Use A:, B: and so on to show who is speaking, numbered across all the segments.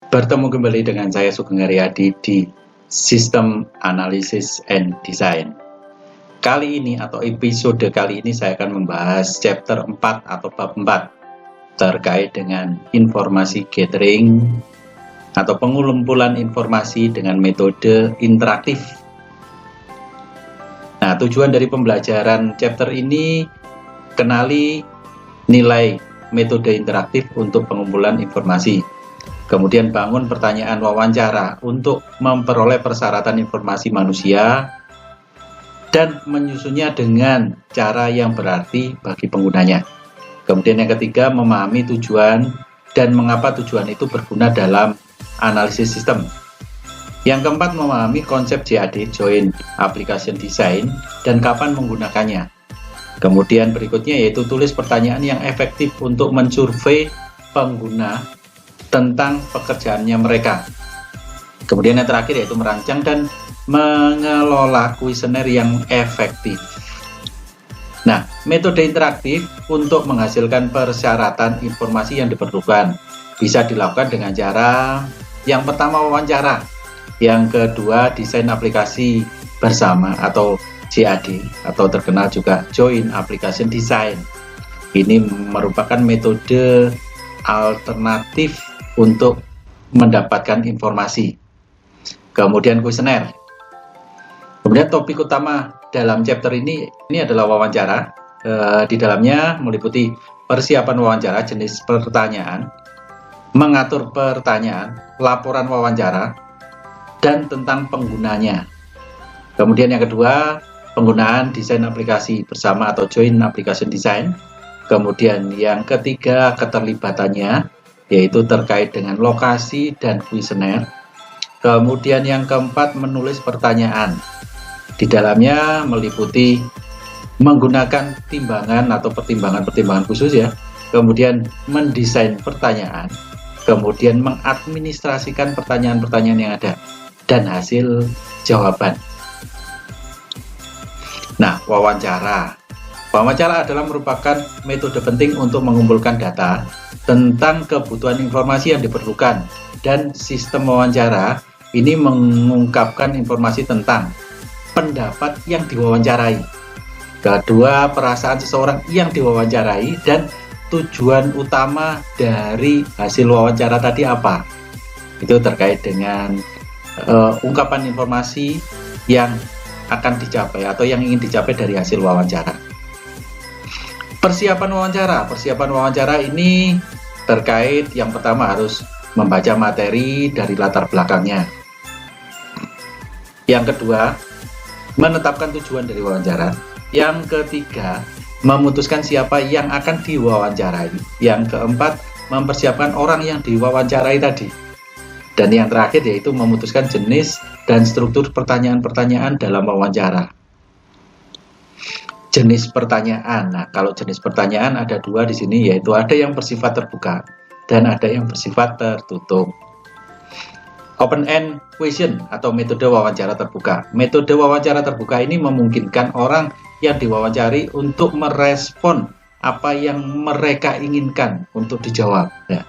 A: Bertemu kembali dengan saya Sugeng Haryadi di Sistem Analysis and Design. Kali ini atau episode kali ini saya akan membahas chapter 4 atau bab 4 terkait dengan informasi gathering atau pengumpulan informasi dengan metode interaktif. Nah, tujuan dari pembelajaran chapter ini kenali nilai metode interaktif untuk pengumpulan informasi. Kemudian bangun pertanyaan wawancara untuk memperoleh persyaratan informasi manusia dan menyusunnya dengan cara yang berarti bagi penggunanya. Kemudian yang ketiga, memahami tujuan dan mengapa tujuan itu berguna dalam analisis sistem. Yang keempat, memahami konsep JAD, Joint Application Design, dan kapan menggunakannya. Kemudian berikutnya yaitu tulis pertanyaan yang efektif untuk mensurvei pengguna tentang pekerjaannya mereka. Kemudian yang terakhir yaitu merancang dan mengelola kuesioner yang efektif. Nah, metode interaktif untuk menghasilkan persyaratan informasi yang diperlukan bisa dilakukan dengan cara yang pertama wawancara, yang kedua desain aplikasi bersama atau JAD atau terkenal juga Joint Application Design. Ini merupakan metode alternatif untuk mendapatkan informasi. Kemudian kuesioner. Kemudian topik utama dalam chapter ini adalah wawancara. Di dalamnya meliputi persiapan wawancara, jenis pertanyaan, mengatur pertanyaan, laporan wawancara, dan tentang penggunanya. Kemudian yang kedua, penggunaan desain aplikasi bersama atau Joint Application Design. Kemudian yang ketiga, keterlibatannya, yaitu terkait dengan lokasi dan kuesioner. Kemudian yang keempat, menulis pertanyaan. Di dalamnya meliputi menggunakan timbangan atau pertimbangan-pertimbangan khusus ya. Kemudian mendesain pertanyaan. Kemudian mengadministrasikan pertanyaan-pertanyaan yang ada dan hasil jawaban. Nah, wawancara. Wawancara adalah merupakan metode penting untuk mengumpulkan data tentang kebutuhan informasi yang diperlukan, dan sistem wawancara ini mengungkapkan informasi tentang pendapat yang diwawancarai, kedua perasaan seseorang yang diwawancarai, dan tujuan utama dari hasil wawancara tadi apa. Itu terkait dengan ungkapan informasi yang akan dicapai atau yang ingin dicapai dari hasil wawancara. Persiapan wawancara ini terkait yang pertama harus membaca materi dari latar belakangnya. Yang kedua, menetapkan tujuan dari wawancara. Yang ketiga, memutuskan siapa yang akan diwawancarai. Yang keempat, mempersiapkan orang yang diwawancarai tadi. Dan yang terakhir yaitu memutuskan jenis dan struktur pertanyaan-pertanyaan dalam wawancara. Jenis pertanyaan. Nah, kalau jenis pertanyaan ada dua di sini, yaitu ada yang bersifat terbuka dan ada yang bersifat tertutup. Open-end question atau metode wawancara terbuka. Metode wawancara terbuka ini memungkinkan orang yang diwawancari untuk merespon apa yang mereka inginkan untuk dijawab. Ya.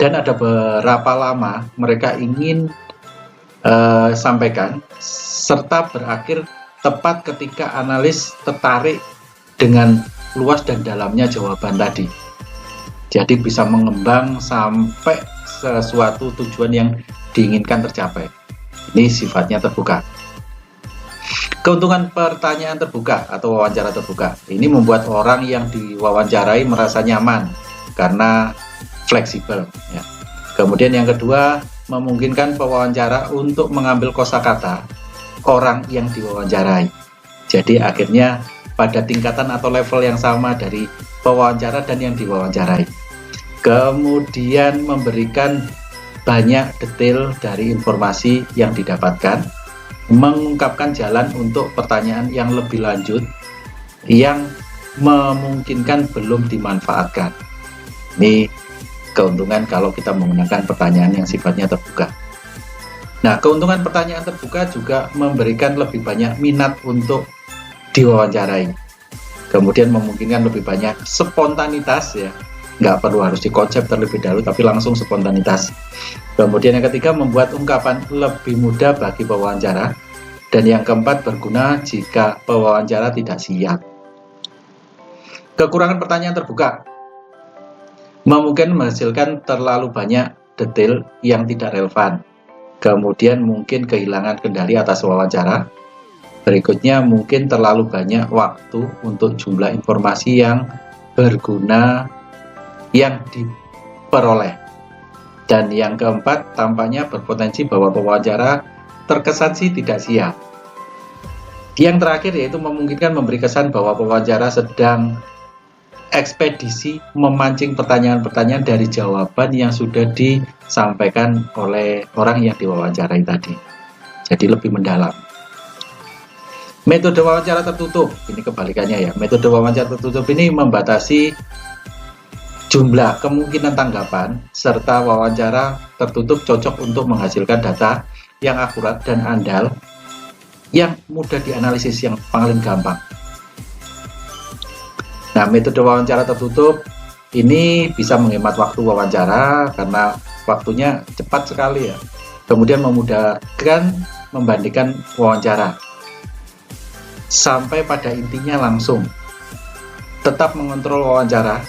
A: Dan ada berapa lama mereka ingin sampaikan, serta berakhir tepat ketika analis tertarik dengan luas dan dalamnya jawaban tadi. Jadi bisa mengembang sampai sesuatu tujuan yang diinginkan tercapai. Ini sifatnya terbuka. Keuntungan pertanyaan terbuka atau wawancara terbuka ini membuat orang yang diwawancarai merasa nyaman karena fleksibel ya. Kemudian yang kedua, memungkinkan pewawancara untuk mengambil kosakata orang yang diwawancarai. Jadi akhirnya pada tingkatan atau level yang sama dari pewawancara dan yang diwawancarai. Kemudian memberikan banyak detail dari informasi yang didapatkan, mengungkapkan jalan untuk pertanyaan yang lebih lanjut yang memungkinkan belum dimanfaatkan. Ini keuntungan kalau kita menggunakan pertanyaan yang sifatnya terbuka. Nah, keuntungan pertanyaan terbuka juga memberikan lebih banyak minat untuk diwawancarai. Kemudian memungkinkan lebih banyak spontanitas ya. Nggak perlu harus dikonsep terlebih dahulu, tapi langsung spontanitas. Kemudian yang ketiga, membuat ungkapan lebih mudah bagi pewawancara. Dan yang keempat, berguna jika pewawancara tidak siap. Kekurangan pertanyaan terbuka memungkinkan menghasilkan terlalu banyak detail yang tidak relevan. Kemudian mungkin kehilangan kendali atas wawancara. Berikutnya, mungkin terlalu banyak waktu untuk jumlah informasi yang berguna yang diperoleh. Dan yang keempat, tampaknya berpotensi bahwa pewawancara terkesan tidak siap. Yang terakhir yaitu memungkinkan memberi kesan bahwa pewawancara sedang ekspedisi memancing pertanyaan-pertanyaan dari jawaban yang sudah disampaikan oleh orang yang diwawancarai tadi. Jadi lebih mendalam. Metode wawancara tertutup, ini kebalikannya ya. Metode wawancara tertutup ini membatasi jumlah kemungkinan tanggapan serta wawancara tertutup cocok untuk menghasilkan data yang akurat dan andal yang mudah dianalisis, yang paling gampang. Nah, metode wawancara tertutup ini bisa menghemat waktu wawancara karena waktunya cepat sekali ya. Kemudian memudahkan membandingkan wawancara sampai pada intinya langsung. Tetap mengontrol wawancara,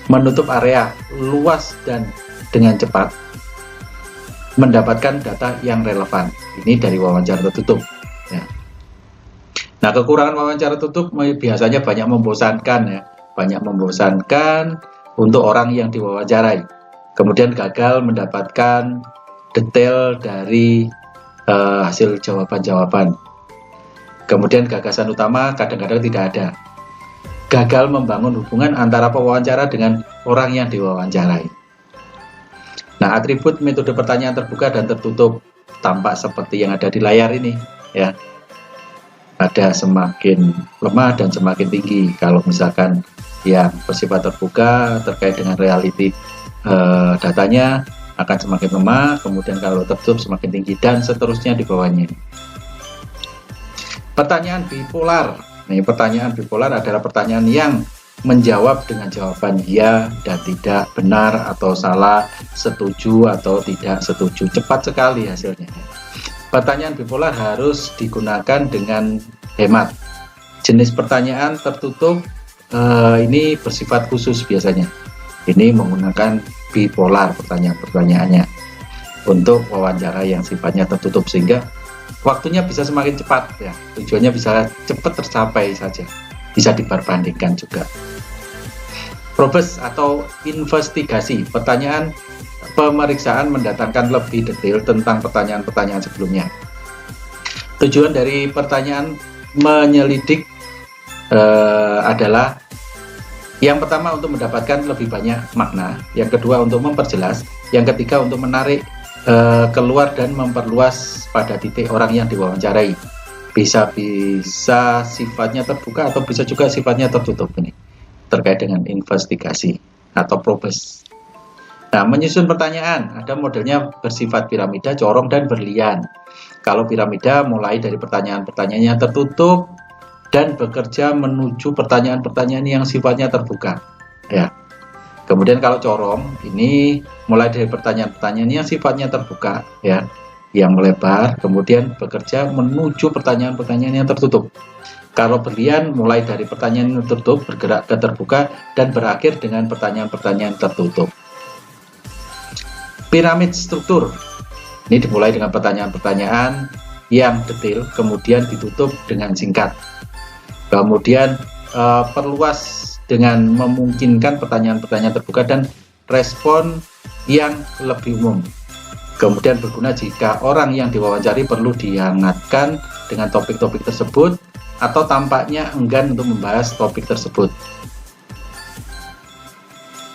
A: menutup area luas dan dengan cepat, mendapatkan data yang relevan. Ini dari wawancara tertutup ya. Nah, kekurangan wawancara tertutup biasanya banyak membosankan ya, banyak membosankan untuk orang yang diwawancarai. Kemudian gagal mendapatkan detail dari hasil jawaban-jawaban. Kemudian gagasan utama kadang-kadang tidak ada. Gagal membangun hubungan antara pewawancara dengan orang yang diwawancarai. Nah, atribut metode pertanyaan terbuka dan tertutup tampak seperti yang ada di layar ini ya. Ada semakin lemah dan semakin tinggi. Kalau misalkan yang bersifat terbuka terkait dengan reality datanya akan semakin lemah, kemudian kalau tertutup semakin tinggi dan seterusnya di bawahnya. Pertanyaan bipolar. Nah, pertanyaan bipolar adalah pertanyaan yang menjawab dengan jawaban ya dan tidak, benar atau salah, setuju atau tidak setuju. Cepat sekali hasilnya. Pertanyaan bipolar harus digunakan dengan hemat. Jenis pertanyaan tertutup ini bersifat khusus biasanya. Ini menggunakan bipolar pertanyaan-pertanyaannya untuk wawancara yang sifatnya tertutup sehingga waktunya bisa semakin cepat ya, tujuannya bisa cepat tercapai saja, bisa diperbandingkan juga. Probes atau investigasi, pertanyaan pemeriksaan mendatangkan lebih detail tentang pertanyaan-pertanyaan sebelumnya. Tujuan dari pertanyaan menyelidik adalah yang pertama untuk mendapatkan lebih banyak makna, yang kedua untuk memperjelas, yang ketiga untuk menarik keluar dan memperluas pada titik orang yang diwawancarai. Bisa sifatnya terbuka atau bisa juga sifatnya tertutup ini terkait dengan investigasi atau probes. Nah, menyusun pertanyaan ada modelnya bersifat piramida, corong dan berlian. Kalau piramida mulai dari pertanyaan-pertanyaan yang tertutup dan bekerja menuju pertanyaan-pertanyaan yang sifatnya terbuka ya. Kemudian kalau corong ini mulai dari pertanyaan-pertanyaan yang sifatnya terbuka ya, yang melebar, kemudian bekerja menuju pertanyaan-pertanyaan yang tertutup. Kalau berlian mulai dari pertanyaan yang tertutup bergerak ke terbuka dan berakhir dengan pertanyaan-pertanyaan tertutup. Piramid struktur ini dimulai dengan pertanyaan-pertanyaan yang detail, kemudian ditutup dengan singkat. Kemudian perluas dengan memungkinkan pertanyaan-pertanyaan terbuka dan respon yang lebih umum. Kemudian berguna jika orang yang diwawancari perlu dihangatkan dengan topik-topik tersebut atau tampaknya enggan untuk membahas topik tersebut.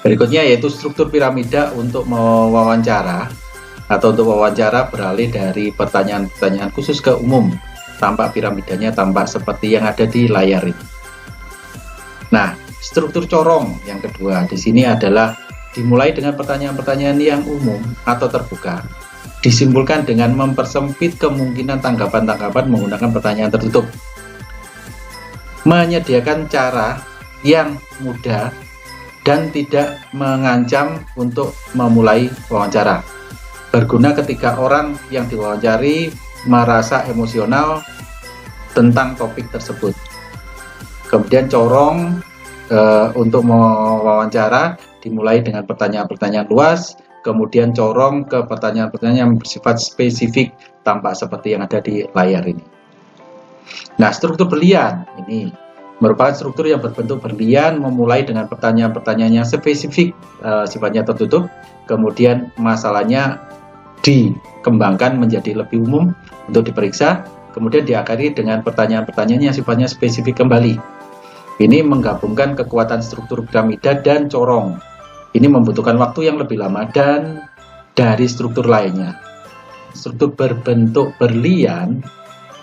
A: Berikutnya yaitu struktur piramida untuk mewawancara atau untuk wawancara beralih dari pertanyaan-pertanyaan khusus ke umum. Tampak piramidanya tampak seperti yang ada di layar ini. Nah, struktur corong yang kedua di sini adalah dimulai dengan pertanyaan-pertanyaan yang umum atau terbuka, disimpulkan dengan mempersempit kemungkinan tanggapan-tanggapan menggunakan pertanyaan tertutup. Menyediakan cara yang mudah dan tidak mengancam untuk memulai wawancara. berguna ketika orang yang diwawancari merasa emosional tentang topik tersebut. Kemudian corong untuk mewawancara dimulai dengan pertanyaan-pertanyaan luas, kemudian corong ke pertanyaan-pertanyaan yang bersifat spesifik, tampak seperti yang ada di layar ini. Nah, struktur berlian ini merupakan struktur yang berbentuk berlian, memulai dengan pertanyaan-pertanyaan yang spesifik, sifatnya tertutup, kemudian masalahnya dikembangkan menjadi lebih umum untuk diperiksa, kemudian diakhiri dengan pertanyaan-pertanyaan yang sifatnya spesifik kembali. Ini menggabungkan kekuatan struktur piramida dan corong. Ini membutuhkan waktu yang lebih lama dan dari struktur lainnya. Struktur berbentuk berlian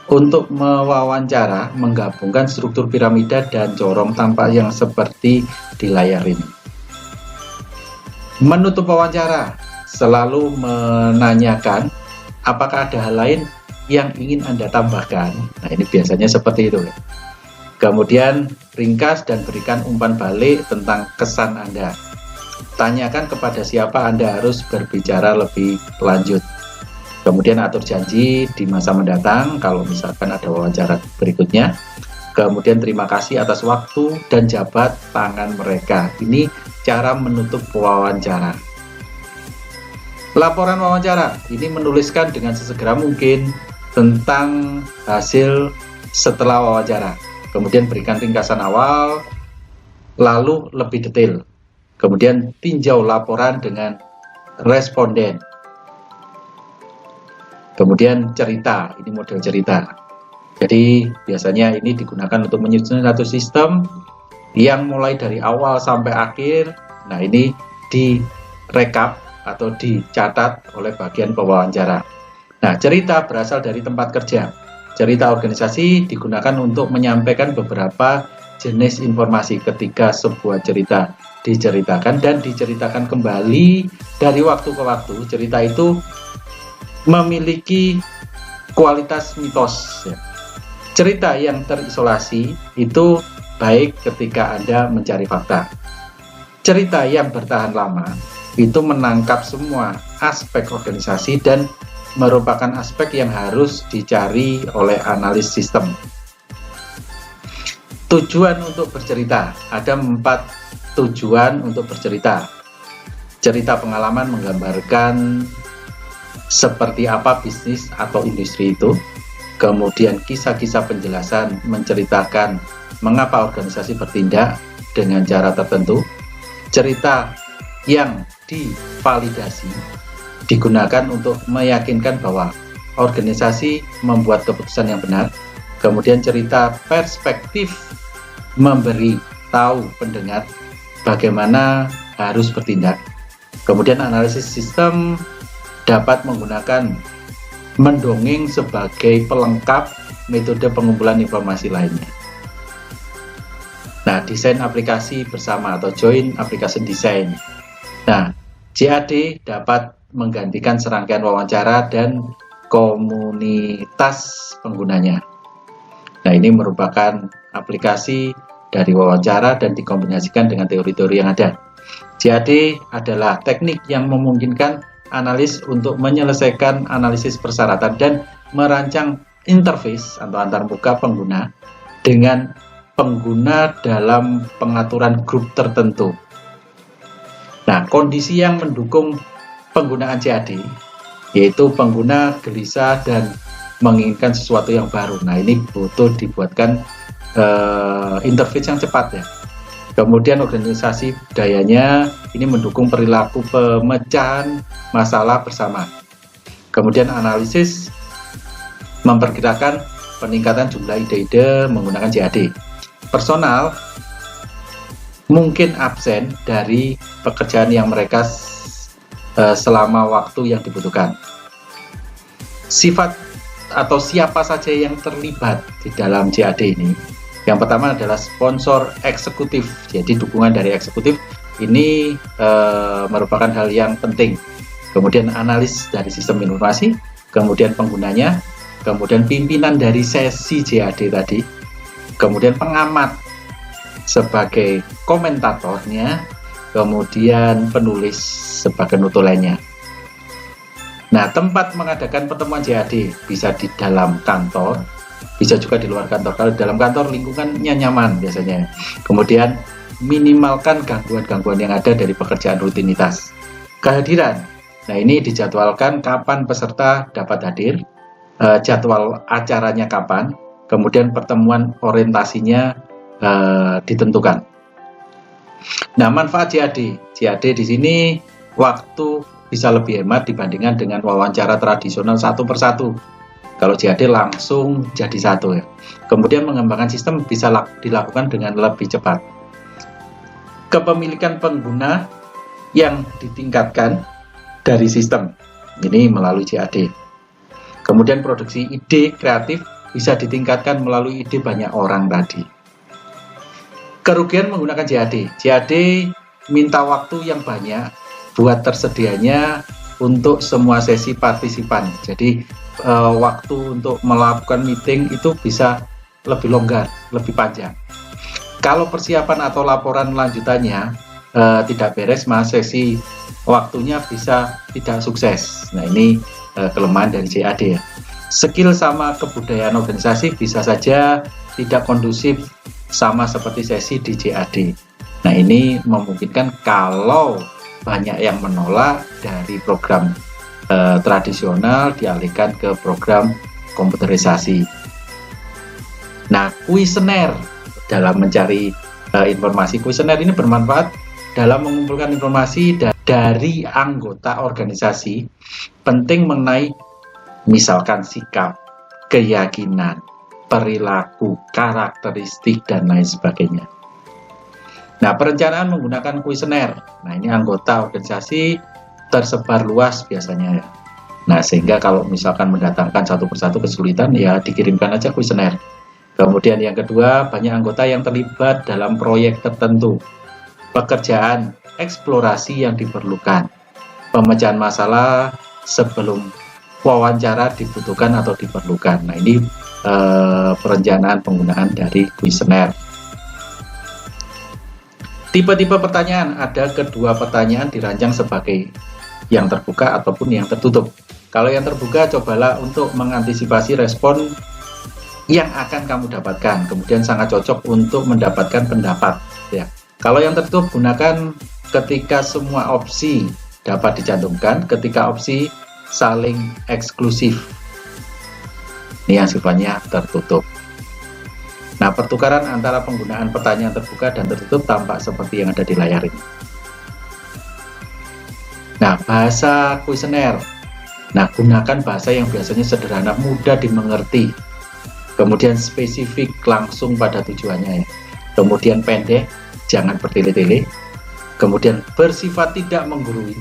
A: untuk mewawancara menggabungkan struktur piramida dan corong tampak yang seperti di layar ini. Menutup wawancara selalu menanyakan apakah ada hal lain yang ingin Anda tambahkan. Nah, ini biasanya seperti itu. Kemudian ringkas dan berikan umpan balik tentang kesan Anda. Tanyakan kepada siapa Anda harus berbicara lebih lanjut. Kemudian atur janji di masa mendatang kalau misalkan ada wawancara berikutnya. Kemudian terima kasih atas waktu dan jabat tangan mereka. Ini cara menutup wawancara. Laporan wawancara ini menuliskan dengan sesegera mungkin tentang hasil setelah wawancara. Kemudian berikan ringkasan awal, lalu lebih detail. Kemudian tinjau laporan dengan responden. Kemudian cerita, ini model cerita. Jadi biasanya ini digunakan untuk menyusun satu sistem yang mulai dari awal sampai akhir. Nah, ini direkap atau dicatat oleh bagian pewawancara. Nah, cerita berasal dari tempat kerja. Cerita organisasi digunakan untuk menyampaikan beberapa jenis informasi ketika sebuah cerita diceritakan dan diceritakan kembali dari waktu ke waktu. Cerita itu memiliki kualitas mitos. Cerita yang terisolasi itu baik ketika Anda mencari fakta. Cerita yang bertahan lama itu menangkap semua aspek organisasi dan merupakan aspek yang harus dicari oleh analis sistem. Tujuan untuk bercerita. Ada 4 tujuan untuk bercerita. Cerita pengalaman menggambarkan seperti apa bisnis atau industri itu. Kemudian kisah-kisah penjelasan menceritakan mengapa organisasi bertindak dengan cara tertentu. Cerita yang divalidasi digunakan untuk meyakinkan bahwa organisasi membuat keputusan yang benar. Kemudian cerita perspektif memberi tahu pendengar bagaimana harus bertindak. Kemudian analisis sistem dapat menggunakan mendongeng sebagai pelengkap metode pengumpulan informasi lainnya. Nah, desain aplikasi bersama atau joint application design. Nah, JAD dapat menggantikan serangkaian wawancara dan komunitas penggunanya. Nah, ini merupakan aplikasi dari wawancara dan dikombinasikan dengan teori-teori yang ada. JAD adalah teknik yang memungkinkan analis untuk menyelesaikan analisis persyaratan dan merancang interface atau antarmuka pengguna dengan pengguna dalam pengaturan grup tertentu. Nah, kondisi yang mendukung penggunaan JAD yaitu pengguna gelisah dan menginginkan sesuatu yang baru. Nah, ini butuh dibuatkan interface yang cepat ya. Kemudian organisasi budayanya ini mendukung perilaku pemecahan masalah bersama. Kemudian analisis memperkirakan peningkatan jumlah ide-ide menggunakan JAD. Personal mungkin absen dari pekerjaan yang mereka selama waktu yang dibutuhkan. Sifat atau siapa saja yang terlibat di dalam JAD ini. Yang pertama adalah sponsor eksekutif. Jadi dukungan dari eksekutif ini merupakan hal yang penting. Kemudian analis dari sistem informasi, kemudian penggunanya, kemudian pimpinan dari sesi JAD tadi, kemudian pengamat sebagai komentatornya, kemudian penulis sebagai nutulennya. Nah, tempat mengadakan pertemuan JAD bisa di dalam kantor, bisa juga di luar kantor. Kalau di dalam kantor lingkungannya nyaman biasanya. Kemudian minimalkan gangguan-gangguan yang ada dari pekerjaan rutinitas. Kehadiran. Nah, ini dijadwalkan kapan peserta dapat hadir, jadwal acaranya kapan, kemudian pertemuan orientasinya ditentukan. Nah, manfaat JAD. JAD di sini waktu bisa lebih hemat dibandingkan dengan wawancara tradisional satu persatu. Kalau JAD langsung jadi satu ya. Kemudian mengembangkan sistem bisa dilakukan dengan lebih cepat. Kepemilikan pengguna yang ditingkatkan dari sistem ini melalui JAD. Kemudian produksi ide kreatif bisa ditingkatkan melalui ide banyak orang tadi. Kerugian menggunakan JAD. JAD minta waktu yang banyak buat tersedianya untuk semua sesi partisipan. Jadi waktu untuk melakukan meeting itu bisa lebih longgar, lebih panjang. Kalau persiapan atau laporan lanjutannya tidak beres, maka sesi waktunya bisa tidak sukses. Nah, ini kelemahan dari JAD ya. Skill sama kebudayaan organisasi bisa saja tidak kondusif sama seperti sesi di JAD. Nah, ini memungkinkan kalau banyak yang menolak dari program tradisional dialihkan ke program komputerisasi. Nah, kuesioner dalam mencari informasi. Kuesioner ini bermanfaat dalam mengumpulkan informasi dari anggota organisasi penting mengenai misalkan sikap, keyakinan, perilaku, karakteristik, dan lain sebagainya. Nah, perencanaan menggunakan kuesioner. Nah, ini anggota organisasi tersebar luas biasanya ya. Nah, sehingga kalau misalkan mendatangkan satu persatu kesulitan, ya dikirimkan aja kuesioner. Kemudian yang kedua, banyak anggota yang terlibat dalam proyek tertentu. Pekerjaan, eksplorasi yang diperlukan. Pemecahan masalah sebelum wawancara dibutuhkan atau diperlukan. Nah, ini perencanaan penggunaan dari kuesioner. Tipe-tipe pertanyaan, ada kedua pertanyaan dirancang sebagai yang terbuka ataupun yang tertutup. Kalau yang terbuka, cobalah untuk mengantisipasi respon yang akan kamu dapatkan. Kemudian sangat cocok untuk mendapatkan pendapat. Ya. Kalau yang tertutup, gunakan ketika semua opsi dapat dicantumkan, ketika opsi saling eksklusif. Ini yang sifatnya tertutup. Nah, pertukaran antara penggunaan pertanyaan terbuka dan tertutup tampak seperti yang ada di layar ini. Nah, bahasa kuesioner. Nah, gunakan bahasa yang biasanya sederhana, mudah dimengerti. Kemudian spesifik, langsung pada tujuannya ya. Kemudian pendek, jangan bertele-tele. Kemudian bersifat tidak menggurui,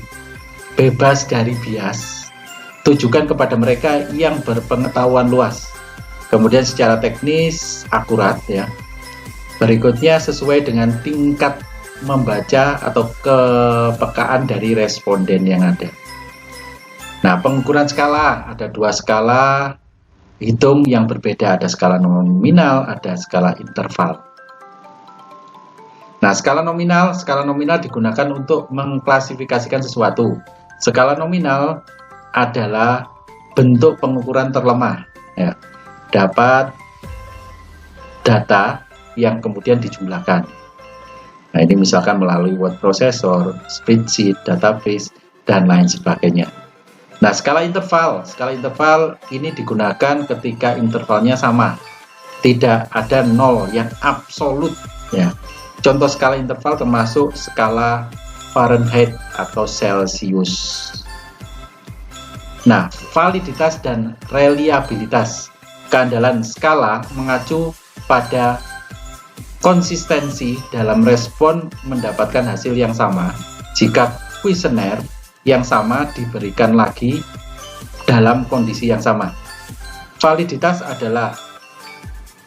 A: bebas dari bias. Tujukan kepada mereka yang berpengetahuan luas. Kemudian secara teknis akurat ya. Berikutnya sesuai dengan tingkat membaca atau kepekaan dari responden yang ada. Nah, pengukuran skala, ada dua skala hitung yang berbeda, ada skala nominal, ada skala interval. Nah, skala nominal digunakan untuk mengklasifikasikan sesuatu. Skala nominal adalah bentuk pengukuran terlemah ya. Dapat data yang kemudian dijumlahkan. Nah, ini misalkan melalui word processor, spreadsheet, database, dan lain sebagainya. Nah, skala interval ini digunakan ketika intervalnya sama, tidak ada nol yang absolut ya. Contoh skala interval termasuk skala Fahrenheit atau Celsius. Nah, validitas dan reliabilitas. Keandalan skala mengacu pada konsistensi dalam respon mendapatkan hasil yang sama jika kuesioner yang sama diberikan lagi dalam kondisi yang sama. Validitas adalah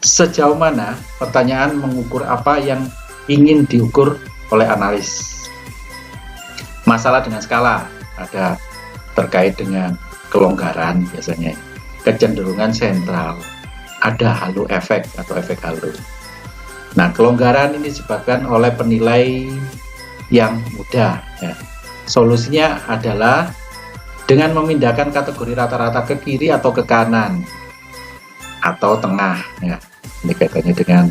A: sejauh mana pertanyaan mengukur apa yang ingin diukur oleh analis. Masalah dengan skala ada terkait dengan kelonggaran biasanya, kecenderungan sentral, ada halo efek atau efek halo. Nah, kelonggaran ini disebabkan oleh penilai yang mudah ya. Solusinya adalah dengan memindahkan kategori rata-rata ke kiri atau ke kanan atau tengah ya. Ini kaitannya dengan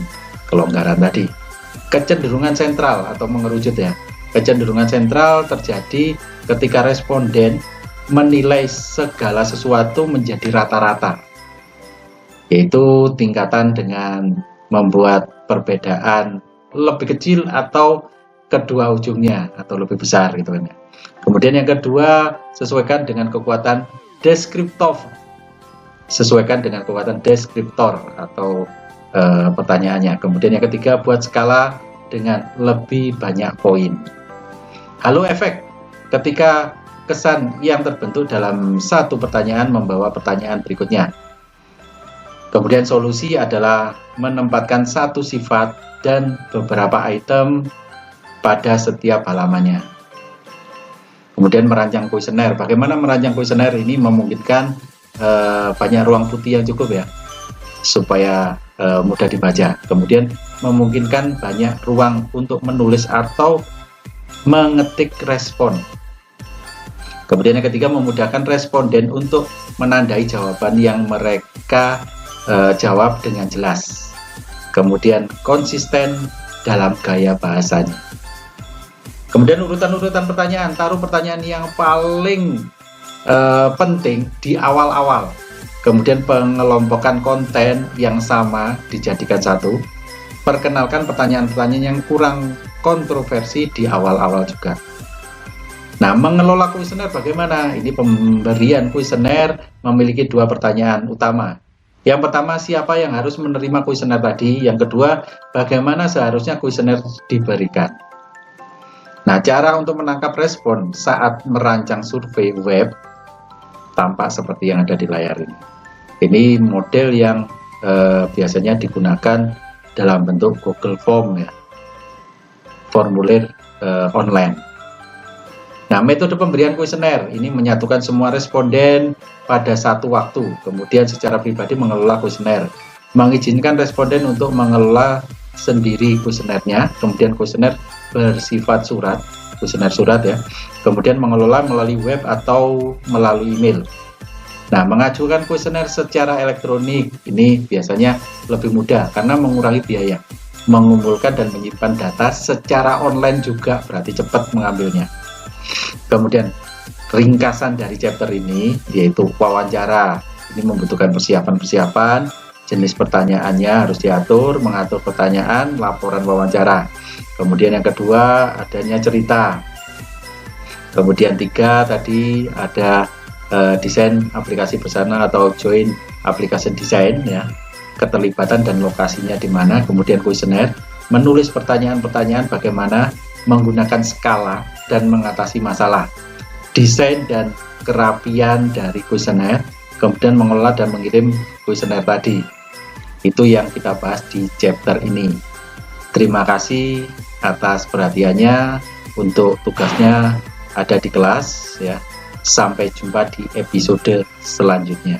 A: kelonggaran tadi. Kecenderungan sentral atau mengerucut ya. Kecenderungan sentral terjadi ketika responden menilai segala sesuatu menjadi rata-rata, yaitu tingkatan dengan membuat perbedaan lebih kecil atau kedua ujungnya atau lebih besar gitu kan. Kemudian yang kedua, sesuaikan dengan kekuatan deskriptor. Sesuaikan dengan kekuatan deskriptor atau pertanyaannya. Kemudian yang ketiga, buat skala dengan lebih banyak poin. Halo efek, ketika kesan yang terbentuk dalam satu pertanyaan membawa pertanyaan berikutnya. Kemudian solusi adalah menempatkan satu sifat dan beberapa item pada setiap halamannya. Kemudian merancang kuesioner. Bagaimana merancang kuesioner ini memungkinkan banyak ruang putih yang cukup ya, supaya mudah dibaca. Kemudian memungkinkan banyak ruang untuk menulis atau mengetik respon. Kemudian yang ketiga, memudahkan responden untuk menandai jawaban yang mereka jawab dengan jelas. Kemudian konsisten dalam gaya bahasanya. Kemudian urutan-urutan pertanyaan, taruh pertanyaan yang paling penting di awal-awal. Kemudian pengelompokan konten yang sama dijadikan satu. Perkenalkan pertanyaan-pertanyaan yang kurang kontroversi di awal-awal juga. Nah, mengelola kuesioner bagaimana? Ini pemberian kuesioner memiliki dua pertanyaan utama. Yang pertama, siapa yang harus menerima kuesioner tadi? Yang kedua, bagaimana seharusnya kuesioner diberikan? Nah, cara untuk menangkap respon saat merancang survei web tampak seperti yang ada di layar ini. Ini model yang biasanya digunakan dalam bentuk Google Form ya, formulir online. Nah, metode pemberian kuesioner ini menyatukan semua responden pada satu waktu, kemudian secara pribadi mengelola kuesioner, mengizinkan responden untuk mengelola sendiri kuesionernya, kemudian kuesioner bersifat surat, kuesioner surat ya, kemudian mengelola melalui web atau melalui email. Nah, mengajukan kuesioner secara elektronik ini biasanya lebih mudah karena mengurangi biaya. Mengumpulkan dan menyimpan data secara online juga berarti cepat mengambilnya. Kemudian ringkasan dari chapter ini yaitu wawancara. Ini membutuhkan persiapan-persiapan, jenis pertanyaannya harus diatur, mengatur pertanyaan, laporan wawancara. Kemudian yang kedua adanya cerita. Kemudian tiga tadi ada desain aplikasi bersama atau joint application design ya, keterlibatan dan lokasinya di mana. Kemudian kuesioner, menulis pertanyaan-pertanyaan bagaimana menggunakan skala dan mengatasi masalah, desain dan kerapian dari kuesioner, kemudian mengelola dan mengirim kuesioner tadi. Itu yang kita bahas di chapter ini. Terima kasih atas perhatiannya. Untuk tugasnya ada di kelas ya. Sampai jumpa di episode selanjutnya.